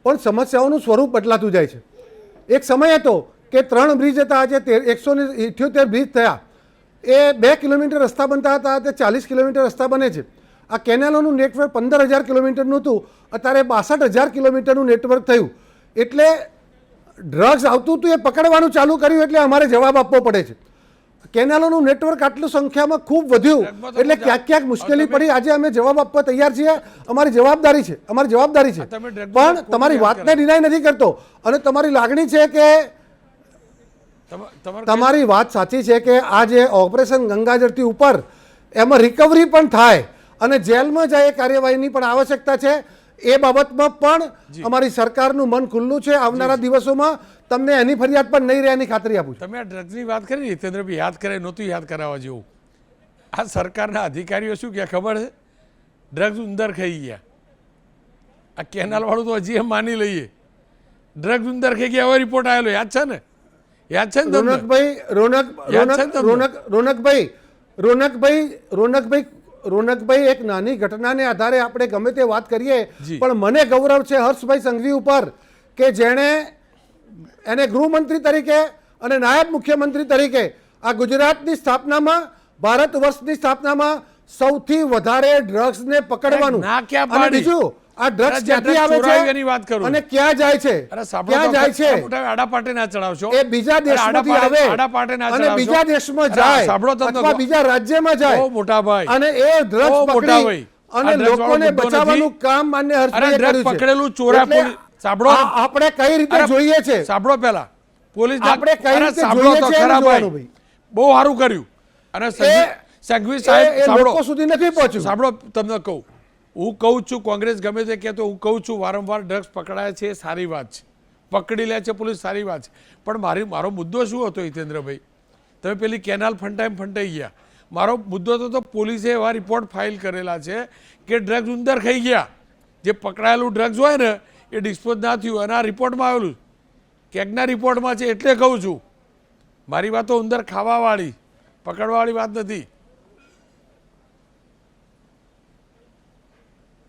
પણ સમસ્યાઓનું સ્વરૂપ બદલાતું જાય છે. એક સમય હતો કે 3 બ્રિજ હતા, આજે 178 બ્રિજ થયા. એ 2 કિલોમીટર રસ્તા બનતા હતા, તે 40 કિલોમીટર રસ્તા બને છે. આ કેનાલોનું નેટવર્ક 15,000 કિલોમીટરનું હતું, અત્યારે 62,000 કિલોમીટરનું નેટવર્ક થયું. એટલે ડ્રગ્સ આવતું હતું એ પકડવાનું ચાલુ કર્યું, એટલે અમારે જવાબ આપવો પડે છે. કેનાલોનું નેટવર્ક આટલું સંખ્યામાં ખૂબ વધ્યું એટલે ક્યાંક મુશ્કેલી પડી. આજે અમે જવાબ આપવા તૈયાર છીએ, અમારી જવાબદારી છે. પણ તમારી વાતને ડિનાય નથી કરતો અને તમારી લાગણી છે કે તમારી વાત સાચી છે કે આ જે ઓપરેશન ગંગાજળથી ઉપર એમાં રિકવરી પણ થાય અને જેલમાં જાય એ કાર્યવાહીની પણ આવશ્યકતા છે. એ બાબતમાં પણ અમારી સરકારનું મન ખુલ્લું છે. આવનારા દિવસોમાં તમને એની ફરિયાદ પણ નહીં રહેવાની ખાતરી આપું છું. તમે આ ડ્રગ્સની વાત કરી, હિતેન્દ્રભાઈ, યાદ કરે નહોતું યાદ કરાવવા જેવું. આ સરકારના અધિકારીઓ શું કહે ખબર છે? ડ્રગ્સ ઉંદર ખાઈ ગયા. આ કેનાલ વાળું તો હજી એમ માની લઈએ, ડ્રગ્સ ઉંદર ખાઈ ગયા. હવે રિપોર્ટ આવેલો, યાદ છે ને? રોનકભાઈ, એક નાની ઘટનાને આધારે આપણે ગમે તે વાત કરીએ, પણ મને ગૌરવ છે હર્ષભાઈ સંઘવી ઉપર કે જેણે એને ગૃહમંત્રી તરીકે અને નાયબ મુખ્યમંત્રી તરીકે આ ગુજરાતની સ્થાપનામાં, ભારત વર્ષની સ્થાપનામાં સૌથી વધારે ડ્રગ્સને પકડવાનું, અને બીજું આ ડ્રગ્સ ક્યાંથી આવે છે અને ક્યાં જાય છે, એ બીજા દેશમાંથી આવે અને બીજા દેશમાં જાય અથવા બીજા રાજ્યમાં જાય અને એ ડ્રગ્સ પકડી અને લોકોને બચાવવાનું કામ માન્ય હર્ષભાઈએ કર્યું છે. આપણે કઈ રીતે જોઈએ છે, સાંભળો પહેલા, પોલીસ આપણે કઈ રીતે જોઈએ છે બહુ સારું કર્યું. અને સંઘવી સાહેબ લોકો સુધી નથી પહોંચ્યું. સાંભળો, તમને કહું, હું કહું છું, કોંગ્રેસ ગમે તે કહેતો, હું કહું છું વારંવાર, ડ્રગ્સ પકડાય છે એ સારી વાત છે, પકડી લે છે પોલીસ, સારી વાત છે. પણ મારો મુદ્દો શું હતો હિતેન્દ્રભાઈ? તમે પેલી કેનાલ ફંટાઈ ગયા, મારો મુદ્દો તો પોલીસે એવા રિપોર્ટ ફાઇલ કરેલા છે કે ડ્રગ્સ ઉંદર ખાઈ ગયા. જે પકડાયેલું ડ્રગ્સ હોય ને એ ડિસ્પોઝ ના થયું અને આ રિપોર્ટમાં આવેલું કેગના રિપોર્ટમાં છે. એટલે કહું છું, મારી વાત તો ઉંદર ખાવાવાળી પકડવાવાળી વાત નથી.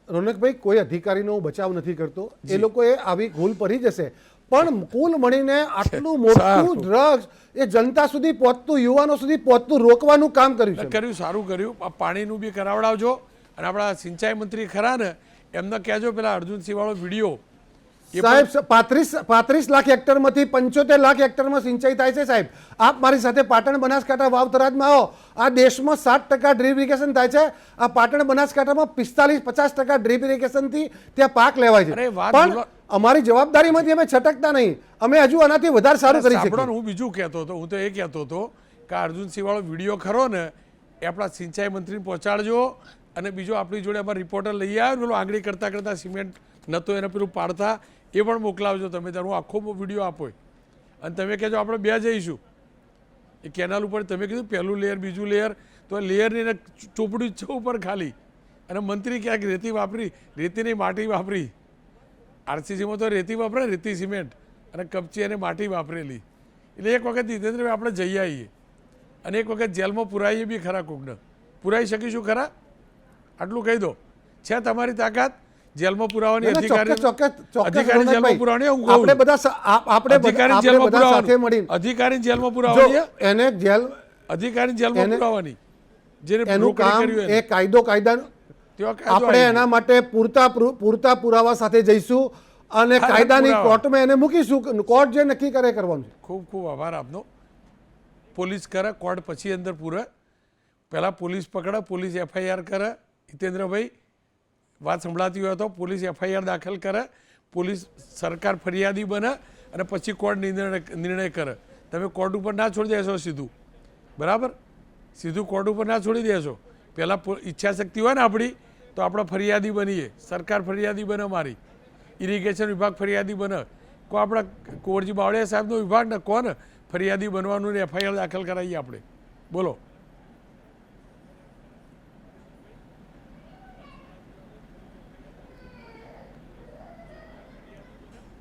રોનકભાઈ, કોઈ અધિકારીનો બચાવ નથી કરતો. એ લોકોએ આવી ભૂલ પડી જશે, પણ કુલ મળીને આટલું મોટું ડ્રગ્સ એ જનતા સુધી પહોંચતું, યુવાનો સુધી પહોંચતું રોકવાનું કામ કર્યું છે. કર્યું, સારું કર્યું. આ પાણીનું બી કરાવડાવજો અને આપણા સિંચાઈ મંત્રી ખરા ને એમને કહેજો પેલા અર્જુનસિંહ વાળો વિડીયો. સાહેબ 35 લાખ હેક્ટરમાંથી 75 લાખ હેક્ટરમાં સિંચાઈ થાય છે. સાહેબ, આપ મારી સાથે પાટણ બનાસકાંઠા વાવ થરાદમાં આવો. આ દેશમાં 7% ડ્રીપ ઇરિગેશન થાય છે. આ પાટણ બનાસકાંઠામાં 45-50% ડ્રીપ ઇરિગેશનથી ત્યાં પાક લેવાય છે. પણ અમારી જવાબદારીમાંથી અમે છટકતા નહીં. અમે હજુ આનાથી વધારે સારું કરી શકીએ. હું બીજું કહેતો હતો, હું તો એ કહેતો હતો કે અર્જુનસિંહ વાળો વિડીયો ખરો ને એ આપણા સિંચાઈ મંત્રીને પહોંચાડજો. અને બીજો આપણી જોડે અમારા રિપોર્ટર લઈ આવ્યો, પેલું આંગળી કરતાં સિમેન્ટ નહોતો એને પેલું પાડતા, એ પણ મોકલાવજો તમે. ત્યારે હું આખો વિડીયો આપો અને તમે કહેજો આપણે બે જઈશું એ કેનાલ ઉપર. તમે કીધું પહેલું લેયર, બીજું લેયર, તો લેયરની એને ચોપડી છે ઉપર ખાલી. અને મંત્રી ક્યાંક રેતી વાપરી, રેતીની માટી વાપરી. આરસીસીમાં તો રેતી વાપરે, રેતી સિમેન્ટ અને કપચી અને માટી વાપરેલી. એટલે એક વખત જીતેન્દ્રભાઈ આપણે જઈ આવીએ અને એક વખત જેલમાં પુરાઈએ બી ખરા. કોકને પુરાઈ શકીશું ખરા? આટલું કહી દો. છે તમારી તાકાત જેલમાં પુરાવાની? અધિકારી જેલમાં પુરાવાની હું કહું, અધિકારી જેલમાં પુરાવાની, એને જેલ અધિકારી જેલમાં પુરાવાની. જેને એનું કામ એ કાયદા આપણે એના માટે પૂરતા પુરાવા સાથે જઈશું અને કાયદાની કોર્ટમાં એને મૂકીશું. કોર્ટ જે નક્કી કરે કરવાનું. ખૂબ ખૂબ આભાર આપનો. પોલીસ કરે, કોર્ટ પછી અંદર પૂરે. પહેલાં પોલીસ પકડે, પોલીસ FIR કરે. હિતેન્દ્રભાઈ, વાત સંભળાતી હોય તો પોલીસ FIR દાખલ કરે, પોલીસ સરકાર ફરિયાદી બને અને પછી કોર્ટ નિર્ણય કરે. તમે કોર્ટ ઉપર ના છોડી દેશો સીધું, બરાબર? સીધું કોર્ટ ઉપર ના છોડી દેશો. પહેલાં ઈચ્છા શક્તિ હોય ને આપણી તો આપણે ફરિયાદી બનીએ. સરકાર ફરિયાદી બને, મારી ઇરિગેશન વિભાગ ફરિયાદી બને. કો આપણા કુંવરજી બાવળિયા સાહેબનો વિભાગ ને કોને ફરિયાદી બનવાનું ને FIR દાખલ કરાવીએ આપણે. બોલો.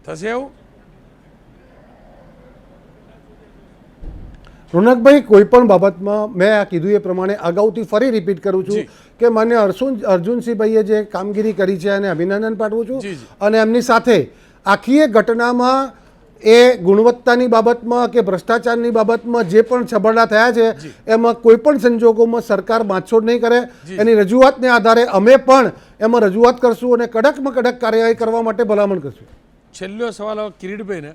થશે એવું? રોનકભાઈ, કોઈ પણ બાબતમાં મેં આ કીધું એ પ્રમાણે અગાઉથી ફરી રિપીટ કરું છું કે મને અર્જુનસિંહભાઈએ જે કામગીરી કરી છે એને અભિનંદન પાઠવું છું. અને એમની સાથે આખી એ ઘટનામાં એ ગુણવત્તાની બાબતમાં કે ભ્રષ્ટાચારની બાબતમાં જે પણ છબરડા થયા છે એમાં કોઈ પણ સંજોગોમાં સરકાર બાંધછોડ નહીં કરે. એની રજૂઆતને આધારે અમે પણ એમાં રજૂઆત કરશું અને કડકમાં કડક કાર્યવાહી કરવા માટે ભલામણ કરશું. છેલ્લો સવાલ હવે કિરીટભાઈને.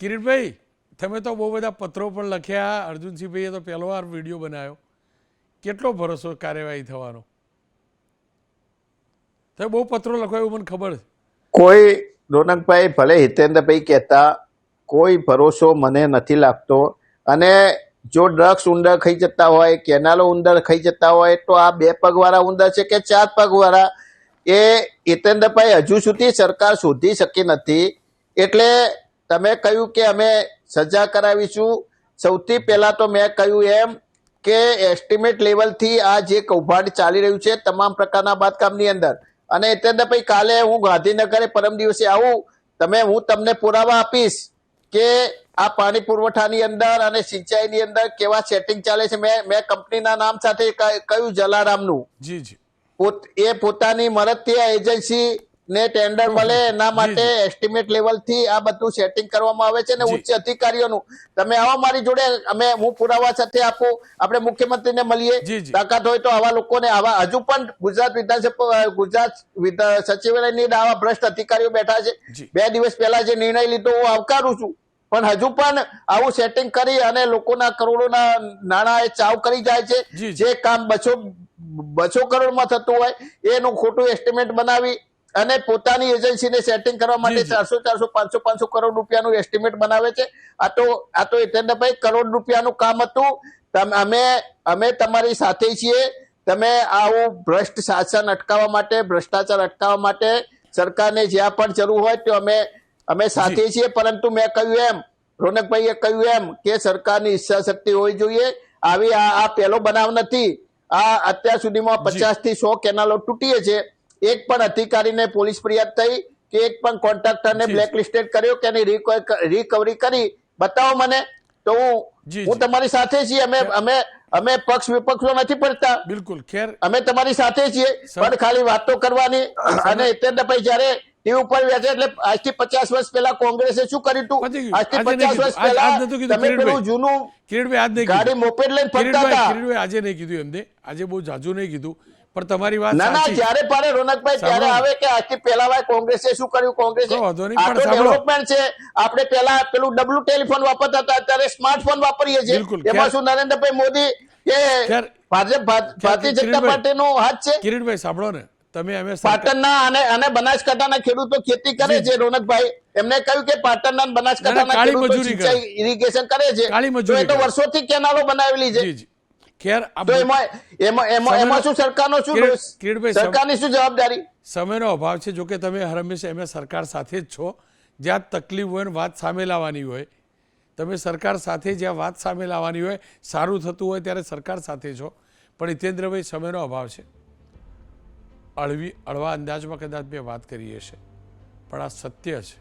કિરીટભાઈ, તમે તો બહુ બધા પત્રો પણ લખ્યા, અર્જુનસિંહભાઈએ તો પહેલો વાર વિડીયો બનાવ્યો. કેટલો ભરોસો કાર્યવાહી થવાનો? તમે બહુ પત્રો લખો એવું મને ખબર છે. કોઈ રોનકભાઈ, ભલે હિતેન્દ્રભાઈ કહેતા, કોઈ ભરોસો મને નથી લાગતો. અને જો ડ્રગ્સ ઉંદર ખાઈ જતા હોય, કેનાલો ઉંદર ખાઈ જતા હોય, તો આ 2 પગવાળા ઉંદર છે કે 4 પગવાળા એ હિતેન્દ્રભાઈ હજુ સુધી સરકાર શોધી શકી નથી. એટલે તમે કહ્યું કે અમે સજા કરાવીશું. સૌથી પહેલાં તો મેં કહ્યું એમ કે એસ્ટિમેટ લેવલથી આ જે કૌભાંડ ચાલી રહ્યું છે તમામ પ્રકારના બાંધકામની અંદર, અને હિતેન્દ્રભાઈ કાલે હું ગાંધીનગરે પરમ દિવસે આવું, હું તમને પુરાવા આપીશ કે આ પાણી પુરવઠાની અંદર અને સિંચાઈની અંદર કેવા સેટિંગ ચાલે છે. મેં કંપનીના નામ સાથે કહ્યું, જલારામનું. જી જી. એ પોતાની મદદથી આ એજન્સી ને ટેન્ડર મળે એના માટે એસ્ટિમેટ લેવલથી આ બધું સેટિંગ કરવામાં આવે છે. ને ઉચ્ચ અધિકારીઓનું તમે આવો મારી જોડે, હું પુરાવા સાથે આપું, આપણે મુખ્યમંત્રીને મળીએ. તાકાત હોય તો આવા લોકોને, આવા હજુ પણ ગુજરાત સચિવાલયની આવા ભ્રષ્ટ અધિકારીઓ બેઠા છે. 2 દિવસ પહેલા જે નિર્ણય લીધો હું આવકારું છું, પણ હજુ પણ આવું સેટિંગ કરી અને લોકોના કરોડોના નાણાં એ ચાવ કરી જાય છે. જે કામ 200 કરોડમાં થતું હોય એનું ખોટું એસ્ટિમેટ બનાવી અને પોતાની એજન્સીને સેટિંગ કરવા માટે 400, 500 કરોડ રૂપિયાનું એસ્ટિમેટ બનાવે છે. આ તો હિતેન્દ્રભાઈ કરોડ રૂપિયાનું કામ હતું. અમે તમારી સાથે છીએ. તમે આવું ભ્રષ્ટ શાસન અટકાવવા માટે, ભ્રષ્ટાચાર અટકાવવા માટે સરકારને જ્યાં પણ જરૂર હોય તો અમે સાથે છીએ. પરંતુ મેં કહ્યું એમ, રોનકભાઈએ કહ્યું એમ કે સરકારની ઈચ્છા શક્તિ હોવી જોઈએ. આવી આ પહેલો બનાવ નથી. આ અત્યાર સુધીમાં 50 થી 100 કેનાલો તૂટી છે. એક પણ અધિકારીને પોલીસ ફરિયાદ થઈ કે એક પણ કોન્ટ્રાક્ટરને જી. બ્લેકલિસ્ટેડ કર્યો કે એની રિકવરી કરી બતાવો મને, તો જી, હું જી. તમારી સાથે છીએ. અમે પક્ષ વિપક્ષો નથી પડતા, બિલકુલ. ખેર, અમે તમારી સાથે છીએ, પણ ખાલી વાતો કરવાની. અને હિતેન્દ્રભાઈ જયારે ટીવી ઉપર બેસે એટલે આજથી 50 વર્ષ પહેલા કોંગ્રેસે શું કર્યું હતું, પતી ગયું. આજથી આજે નહીં 50 વર્ષ કીધું. આજ પહેલા નહોતું કીધું તમે પેલું કિરીટભાઈ. જૂનું કિરીટભાઈ આજ નહીં ગાડી કીધું. મોપેડ લઈને ફરતા કિરીટભાઈ હતા. કિરીટભાઈ આજે નહીં કીધું એમને, આજે બહુ જાજુ નહીં કીધું, પણ તમારી વાત ના ના, સાચી. જ્યારે પારે રોનકભાઈ ત્યારે સાંભળો. આવે કે આજથી પહેલા ભાઈ કોંગ્રેસે શું કર્યું, કોંગ્રેસે કોઈ વાંધો નહીં, આ પણ તો સાંભળો. ડેવલપમેન્ટ છે. આપણે પહેલા પેલું ડબલું ટેલિફોન વાપરતા હતા, અત્યારે સ્માર્ટફોન વાપરીએ છીએ. બિલકુલ. એમાં શું નરેન્દ્રભાઈ મોદી કે ખેર, ભારતીય જનતા કિરીટભાઈ. પાર્ટીનો હાથ છે? કિરીટભાઈ સાંભળો ને, તમે અમે સરકાર- પાટણના અને બનાસકાંઠાના ખેડૂતો ખેતી કરે છે. રોનકભાઈ એમને કહ્યું કે પાટણના અને બનાસકાંઠાના કાળી ખેડૂતો મજૂરી કરે. સિંચાઈ ઇરિગેશન કરે છે. કાળી તો મજૂરી એ તો કરે. વર્ષોથી કેનાલો બનાવેલી છે. જી જી. ખેર, આ તો એમાં શું સરકારનો શું કિરીટ- દોષ? કિરીટભાઈ, સરકારની શું જવાબદારી? સમયનો અભાવ છે. જોકે તમે હંમેશા એમ સરકાર સાથે જ છો. જ્યાં તકલીફ હોય ને વાત સામે લાવવાની હોય, તમે સરકાર સાથે જ્યાં વાત સામે લાવવાની હોય, સારું થતું હોય ત્યારે સરકાર સાથે છો. પણ હિતેન્દ્રભાઈ, સમયનો અભાવ છે. હળવા અંદાજમાં કદાચ મેં વાત કરી હશે, પણ આ સત્ય છે.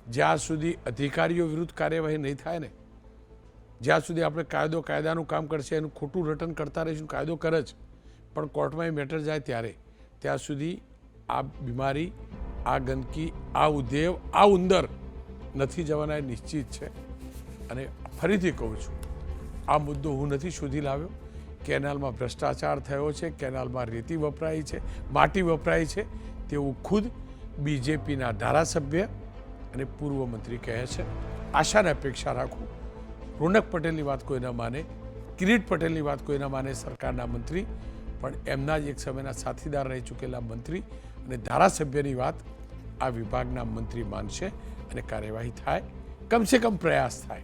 જ્યાં સુધી અધિકારીઓ વિરુદ્ધ કાર્યવાહી નહીં થાય ને, જ્યાં સુધી આપણે કાયદાનું કામ કરશે, એનું ખોટું રટન કરતા રહીશું, કાયદો કરે જ, પણ કોર્ટમાં એ મેટર જાય ત્યારે, ત્યાં સુધી આ બીમારી, આ ગંદકી, આ ઉદ્દેવ, આ ઉંદર નથી જવાના એ નિશ્ચિત છે. અને ફરીથી કહું છું, આ મુદ્દો હું નથી શોધી લાવ્યો. કેનાલમાં ભ્રષ્ટાચાર થયો છે, કેનાલમાં રેતી વપરાઈ છે, માટી વપરાઈ છે, તેવું ખુદ બીજેપીના ધારાસભ્ય અને પૂર્વ મંત્રી કહે છે. આશાને અપેક્ષા રાખું. રોનક પટેલની વાત કોઈ ન માને, કિરીટ પટેલની વાત કોઈ ન માને, સરકારના મંત્રી, પણ એમના જ એક સમયના સાથીદાર રહી ચૂકેલા મંત્રી અને ધારાસભ્યની વાત આ વિભાગના મંત્રી માનશે અને કાર્યવાહી થાય, કમસે કમ પ્રયાસ થાય.